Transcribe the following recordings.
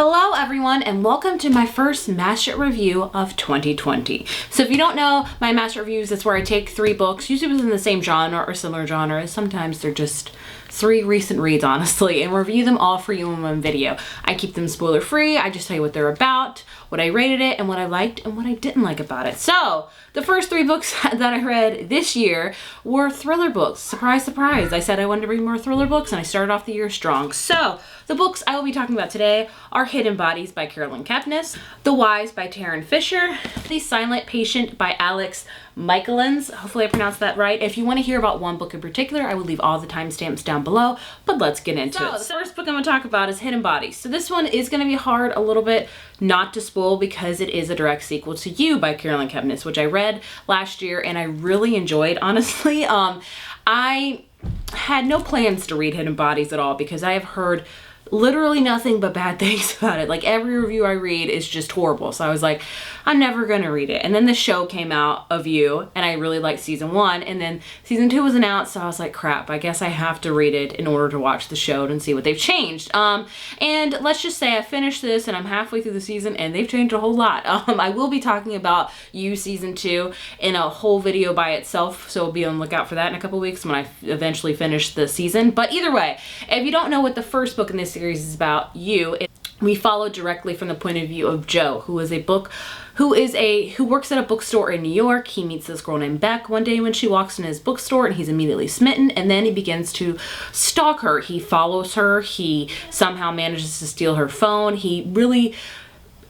Hello everyone and welcome to my first Mashup review of 2020. So if you don't know, my Mashup reviews is where I take 3 books, usually within the same genre or similar genre. Sometimes they're just 3 recent reads, honestly, and review them all for you in one video. I keep them spoiler free. I just tell you what they're about, what I rated it, and what I liked and what I didn't like about it. So the first 3 books that I read this year were thriller books. Surprise, surprise. I said I wanted to read more thriller books and I started off the year strong. So the books I will be talking about today are Hidden Bodies by Carolyn Kepnes, The Wise by Taryn Fisher, The Silent Patient by Alex Michaelins. Hopefully I pronounced that right. If you want to hear about one book in particular, I will leave all the timestamps down below, but let's get into it. The first book I'm going to talk about is Hidden Bodies. So this one is going to be hard a little bit not to spoil because it is a direct sequel to You by Carolyn Kepnes, which I read last year and I really enjoyed, honestly. I had no plans to read Hidden Bodies at all because I have heard literally nothing but bad things about it. Like every review I read is just horrible. So I was like, I'm never gonna read it. And then the show came out of You and I really liked season 1 and then season 2 was announced. So I was like, crap, I guess I have to read it in order to watch the show and see what they've changed. And let's just say I finished this and I'm halfway through the season and they've changed a whole lot. I will be talking about You season 2 in a whole video by itself. So be on the lookout for that in a couple weeks when I eventually finish the season. But either way, if you don't know what the first book in this series is about, You, we follow directly from the point of view of Joe, who works at a bookstore in New York. He meets this girl named Beck one day when she walks in his bookstore and he's immediately smitten, and then he begins to stalk her. He follows her. He somehow manages to steal her phone. He really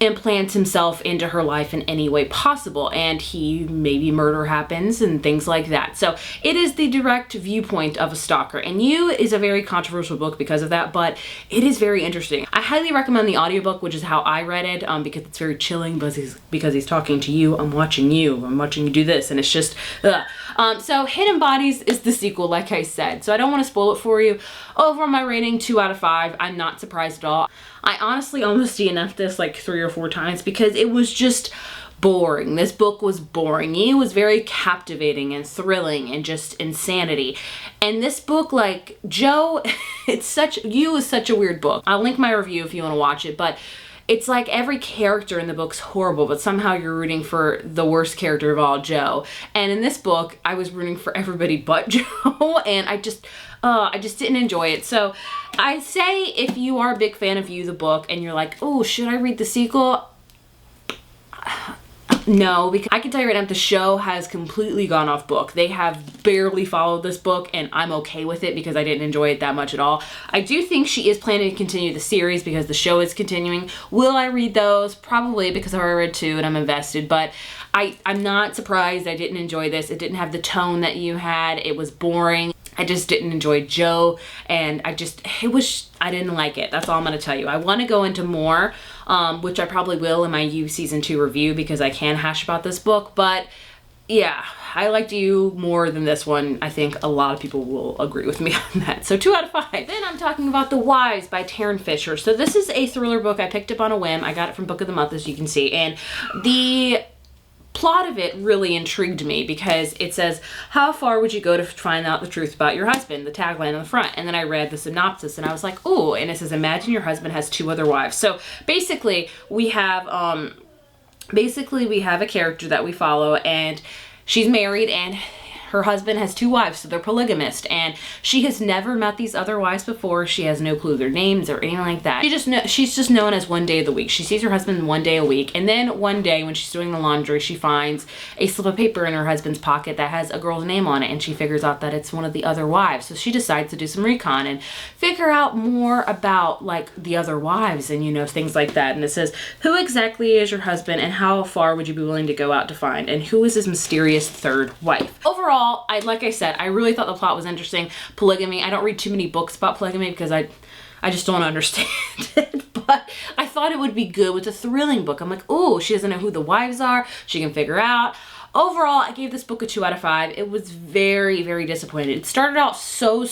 implants himself into her life in any way possible, and maybe murder happens and things like that. So it is the direct viewpoint of a stalker, and You is a very controversial book because of that, but it is very interesting. I highly recommend the audiobook, which is how I read it, because it's very chilling because he's talking to you. I'm watching you do this, and it's just so Hidden Bodies is the sequel, like I said, so I don't want to spoil it for you. Overall, my rating 2 out of 5. I'm not surprised at all. I honestly almost DNF'd this like 3 or 4 times because it was just boring. This book was boring. You was very captivating and thrilling and just insanity. And this book, like Joe, You is such a weird book. I'll link my review if you want to watch it, but it's like every character in the book's horrible, but somehow you're rooting for the worst character of all, Joe. And in this book, I was rooting for everybody but Joe, and I just didn't enjoy it. So I say if you are a big fan of You, the book, and you're like, oh, should I read the sequel? No, because I can tell you right now, the show has completely gone off book. They have barely followed this book, and I'm okay with it because I didn't enjoy it that much at all. I do think she is planning to continue the series because the show is continuing. Will I read those? Probably, because I've already read 2 and I'm invested, but I'm not surprised I didn't enjoy this. It didn't have the tone that You had. It was boring. I just didn't enjoy Joe, and I didn't like it. That's all I'm going to tell you. I want to go into more, which I probably will in my You season 2 review because I can hash about this book, but yeah, I liked You more than this one. I think a lot of people will agree with me on that. So 2 out of 5. Then I'm talking about The Wise by Taryn Fisher. So this is a thriller book I picked up on a whim. I got it from Book of the Month, as you can see, and the plot of it really intrigued me because it says, how far would you go to find out the truth about your husband? The tagline on the front. And then I read the synopsis and I was like, oh, and it says, imagine your husband has 2 other wives. So basically we have a character that we follow, and she's married and her husband has 2 wives, so they're polygamist, and she has never met these other wives before. She has no clue their names or anything like that. She's just known as one day of the week. She sees her husband one day a week, and then one day when she's doing the laundry, she finds a slip of paper in her husband's pocket that has a girl's name on it, and she figures out that it's one of the other wives. So she decides to do some recon and figure out more about like the other wives and things like that. And it says, who exactly is your husband and how far would you be willing to go out to find? And who is his mysterious 3rd wife? Overall, like I said, I really thought the plot was interesting. Polygamy. I don't read too many books about polygamy because I just don't understand it, but I thought it would be good with a thrilling book. I'm like, oh, she doesn't know who the wives are. She can figure out. Overall, I gave this book a 2 out of 5. It was very, very disappointing. It started off so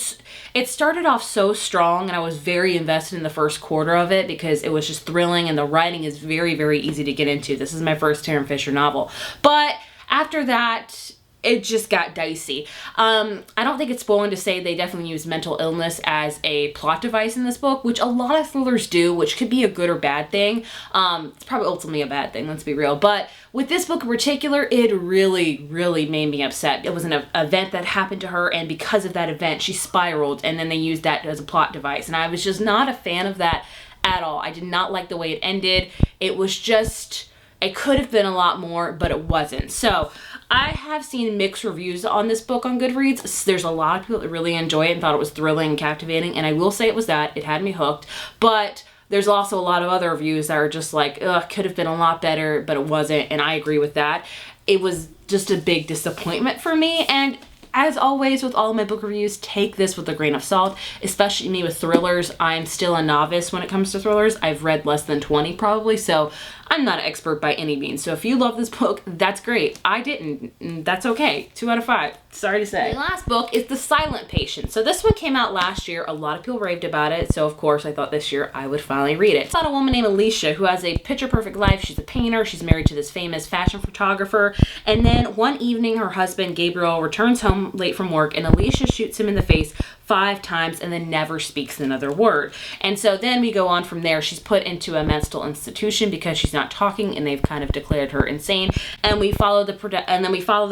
strong, and I was very invested in the first quarter of it because it was just thrilling, and the writing is very, very easy to get into. This is my first Taryn Fisher novel, but after that, it just got dicey. I don't think it's spoiling to say they definitely use mental illness as a plot device in this book, which a lot of thrillers do, which could be a good or bad thing. It's probably ultimately a bad thing, let's be real. But with this book in particular, it really, really made me upset. It was an event that happened to her, and because of that event, she spiraled, and then they used that as a plot device. And I was just not a fan of that at all. I did not like the way it ended. It was just, it could have been a lot more, but it wasn't. So I have seen mixed reviews on this book on Goodreads. There's a lot of people that really enjoy it and thought it was thrilling and captivating, and I will say it was that. It had me hooked, but there's also a lot of other reviews that are just like, ugh, could have been a lot better, but it wasn't, and I agree with that. It was just a big disappointment for me, and as always with all of my book reviews, take this with a grain of salt, especially me with thrillers. I'm still a novice when it comes to thrillers. I've read less than 20 probably, so I'm not an expert by any means. So if you love this book, that's great. I didn't. That's okay. 2 out of 5. Sorry to say. The last book is The Silent Patient. So this one came out last year. A lot of people raved about it. So of course I thought this year I would finally read it. It's about a woman named Alicia who has a picture perfect life. She's a painter. She's married to this famous fashion photographer. And then one evening her husband Gabriel returns home late from work, and Alicia shoots him in the face 5 times and then never speaks another word. And so then we go on from there. She's put into a mental institution because she's not talking, and they've kind of declared her insane. And we follow the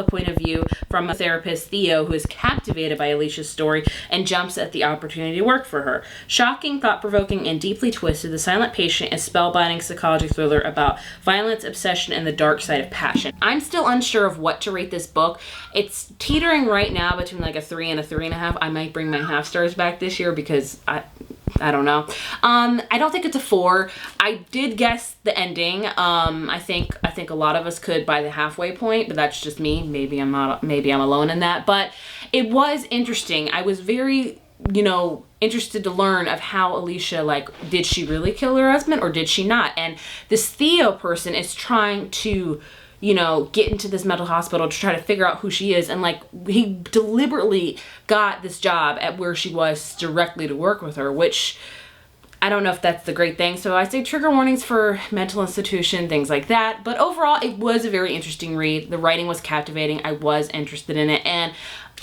point of view from a therapist, Theo, who is captivated by Alicia's story and jumps at the opportunity to work for her. Shocking, thought-provoking, and deeply twisted, The Silent Patient is a spellbinding psychology thriller about violence, obsession, and the dark side of passion. I'm still unsure of what to rate this book. It's teetering right now between like a 3 and a 3.5. I might bring my half stars back this year because I don't know. I don't think it's a 4. I did guess the ending. I think a lot of us could by the halfway point, but that's just me. Maybe I'm alone in that. But it was interesting. I was very, interested to learn of how Alicia, like, did she really kill her husband or did she not? And this Theo person is trying to get into this mental hospital to try to figure out who she is. And like, he deliberately got this job at where she was directly to work with her, which I don't know if that's the great thing. So I say trigger warnings for mental institution, things like that. But overall, it was a very interesting read. The writing was captivating. I was interested in it. And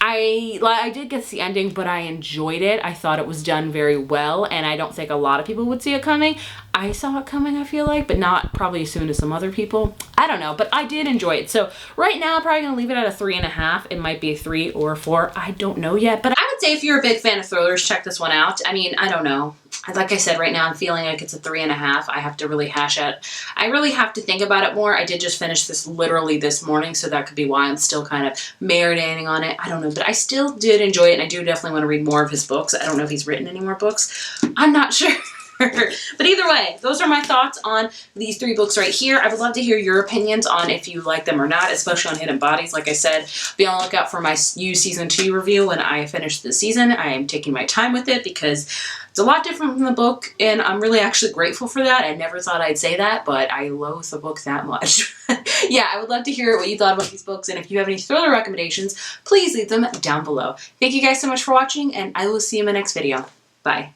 I did get the ending, but I enjoyed it. I thought it was done very well, and I don't think a lot of people would see it coming. I saw it coming, I feel like, but not probably as soon as some other people. I don't know, but I did enjoy it. So right now, I'm probably going to leave it at a 3.5. It might be a 3 or a 4. I don't know yet, but I would say if you're a big fan of thrillers, check this one out. I mean, I don't know. Like I said, right now I'm feeling like it's a 3.5. I have to really hash it. I really have to think about it more. I did just finish this literally this morning, so that could be why I'm still kind of marinating on it. I don't know, but I still did enjoy it, and I do definitely want to read more of his books. I don't know if he's written any more books. I'm not sure. But either way, those are my thoughts on these 3 books right here. I would love to hear your opinions on if you like them or not, especially on Hidden Bodies. Like I said, be on the lookout for my You Season 2 review when I finish the season. I am taking my time with it because it's a lot different from the book, and I'm really actually grateful for that. I never thought I'd say that, but I loathe the book that much. Yeah, I would love to hear what you thought about these books, and if you have any thriller recommendations, please leave them down below. Thank you guys so much for watching, and I will see you in my next video. Bye.